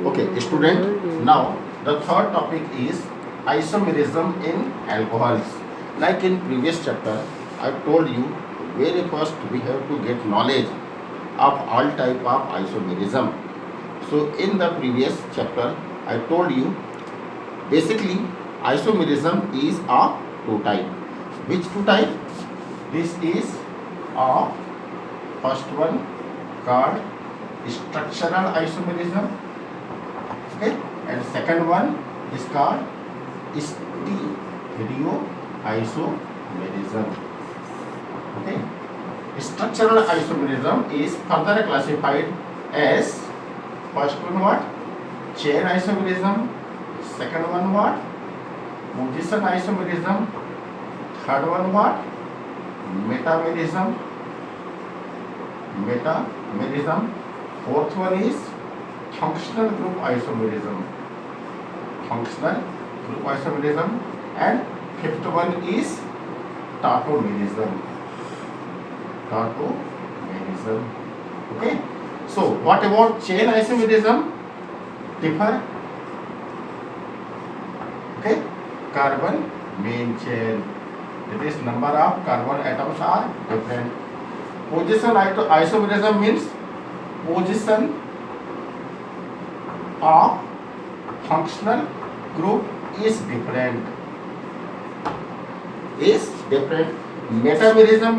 Okay, student. Now the third topic is isomerism in alcohols. Like in previous chapter, I told you very first we have to get knowledge of all type of isomerism. So in the previous chapter, I told you basically isomerism is of two type. Which two type? This is of first one called structural isomerism. Okay, and second one is called stereoisomerism. Okay, structural isomerism is further classified as first one what? Chain isomerism. Second one what? Position isomerism. Third one what? Metamerism. Fourth one is functional group isomerism. And fifth one is tautomerism. Okay. So what about chain isomerism? Differ. Okay. Carbon main chain. That is number of carbon atoms are different. Position isomerism means position of functional group is different. Metamerism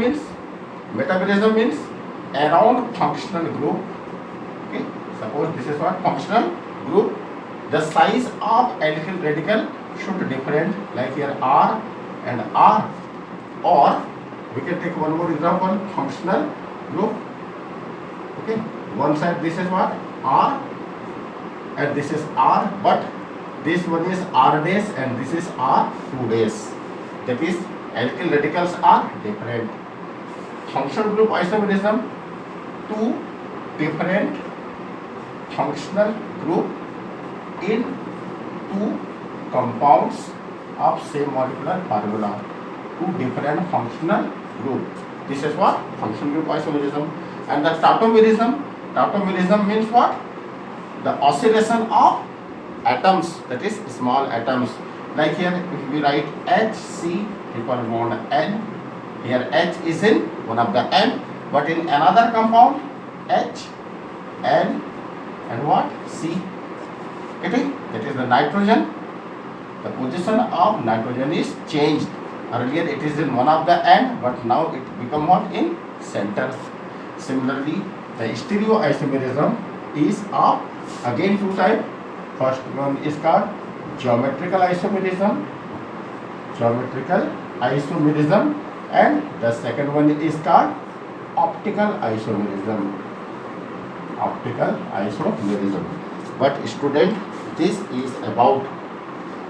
means around functional group. Okay, suppose this is what functional group. The size of alkyl radical should different, like here R and R. Or we can take one more example, functional group. Okay, one side this is what R and this is R, but this one is R dash and this is R 2 dash. That is alkyl radicals are different. Functional group isomerism, two different functional group in two compounds of same molecular formula. Two different functional group. This is what functional group isomerism. And the tautomerism means what? The oscillation of atoms, that is small atoms. Like here, if we write HC triple bond N, here H is in one of the N, but in another compound H, N, and what? C. Getting? That is the nitrogen. The position of nitrogen is changed. Earlier it is in one of the end, but now it become what? In center. Similarly, the stereoisomerism is of again two type. First one is called geometrical isomerism, and the second one is called optical isomerism. But student, this is about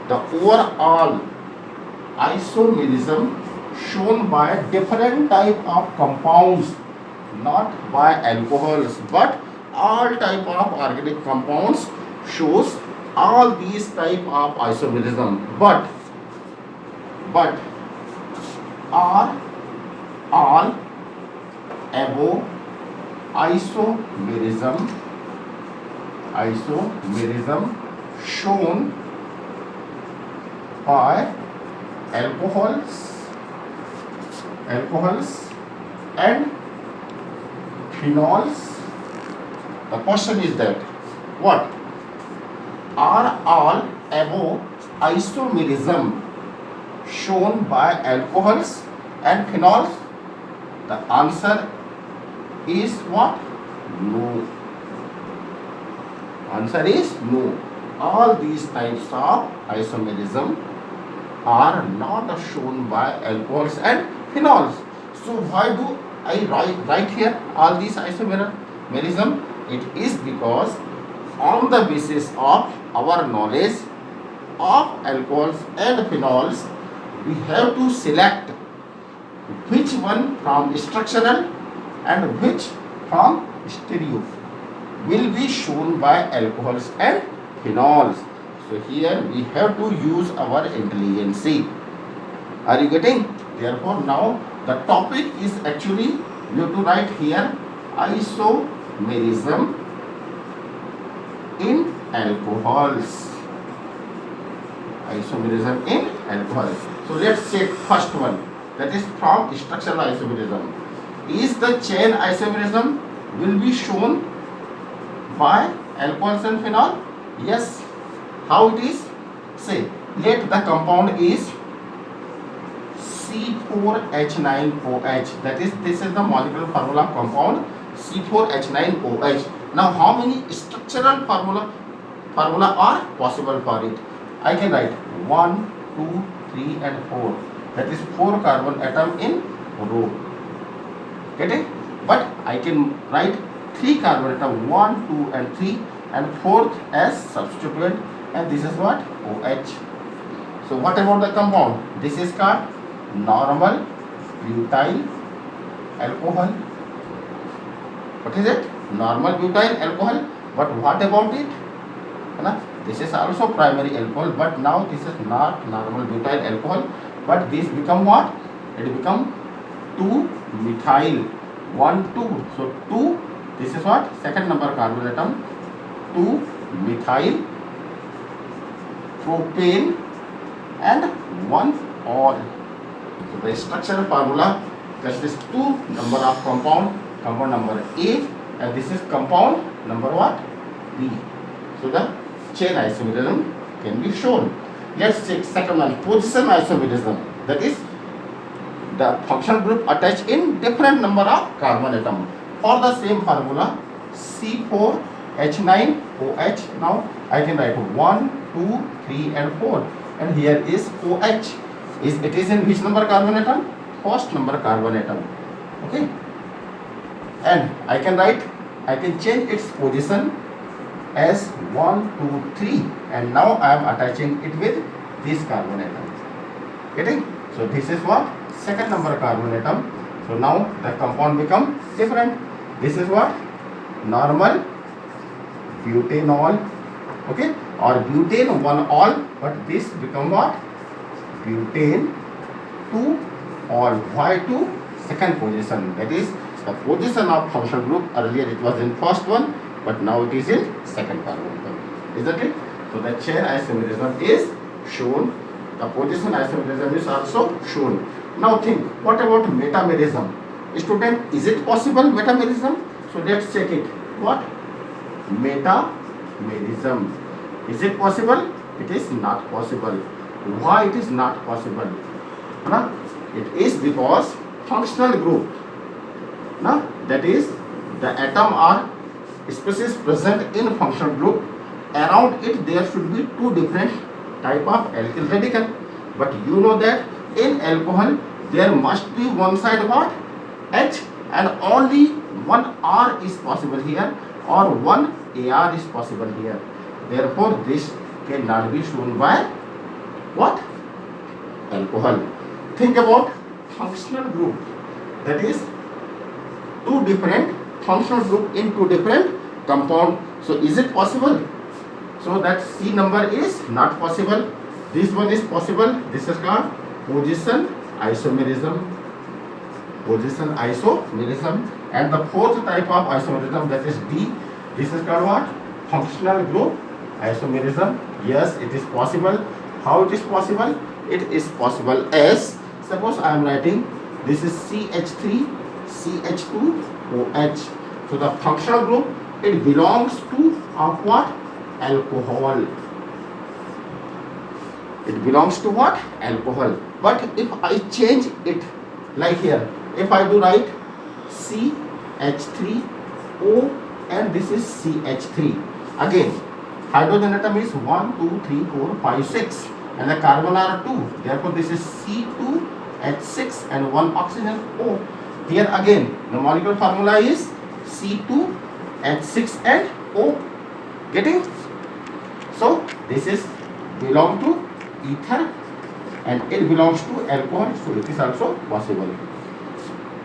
the overall isomerism shown by different type of compounds, not by alcohols, but all type of organic compounds shows all these type of isomerism, but are all above isomerism shown by alcohols and phenols. The question is that what are all above isomerism shown by alcohols and phenols? The answer is what? No. Answer is no. All these types of isomerism are not shown by alcohols and phenols. So why do I write here all these isomerism? It is because on the basis of our knowledge of alcohols and phenols, we have to select which one from structural and which from stereo will be shown by alcohols and phenols. So here we have to use our intelligence. Are you getting? Therefore now the topic is actually you have to write here isomerism in alcohols. Isomerism in alcohol. So let's check first one, that is from structural isomerism. Is the chain isomerism will be shown by alcohols and phenol? Yes. How it is? Say, let the compound is C4H9OH. That is, this is the molecular formula of compound C4H9OH. Now, how many structural formula are possible for it? I can write 1, 2, 3 and 4. That is 4 carbon atom in row. Get it? But I can write 3 carbon atom, 1, 2 and 3, and 4th as substituent, and this is what? OH. So what about the compound? This is called normal butyl alcohol. What is it? Normal butyl alcohol. But what about it? This is also primary alcohol, but now this is not normal butyl alcohol, but this become what? It become 2-methyl 1, 2. So 2, this is what? Second number carbon atom, 2-methyl propane and 1 ol. So the structural formula, that is 2 number of compound number A, and this is compound number what? B. So the chain isomerism can be shown. Let's check second one, position isomerism. That is the functional group attached in different number of carbon atom. For the same formula, C4H9OH. Now I can write 1, 2, 3 and 4. And here is OH. It is in which number carbon atom? First number carbon atom. Okay. And I can change its position as 1, 2, 3, and now I am attaching it with this carbon atom. Getting? So this is what? Second number carbon atom. So now the compound become different. This is what? Normal butanol. Okay? Or butane 1-ol, but this become what? Butane 2-ol. Why 2? Second position. That is the position of functional group. Earlier it was in first one, but now it is in second carbon atom. Isn't it? So the chain isomerism is shown. The position isomerism is also shown. Now think, what about metamerism? Student, is it possible metamerism? So let's check it. What? Metamerism. Is it possible? It is not possible. Why it is not possible? It is because functional group, that is the atom or species present in functional group, around it there should be 2 different type of alkyl radical. But you know that in alcohol there must be one side what? H, and only one R is possible here, or one AR is possible here. Therefore this cannot be shown by what? Alcohol. Think about functional group, that is 2 different functional group in 2 different compound. So is it possible? So that C number is not possible. This one is possible. This is called position isomerism. Position isomerism. And the 4th type of isomerism, that is D. This is called what? Functional group isomerism. Yes, it is possible. How it is possible? It is possible as, suppose I am writing, this is CH3, CH2, OH. So the functional group, it belongs to of what? Alcohol. It belongs to what? Alcohol. But if I change it, like here, if I do write CH3O and this is CH3. Again, hydrogen atom is 1, 2, 3, 4, 5, 6, and the carbon are 2. Therefore, this is C2H6 and 1 oxygen O. Here again, the molecular formula is C2H6 and O. Getting? So this is belong to ether and it belongs to alcohol. So it is also possible.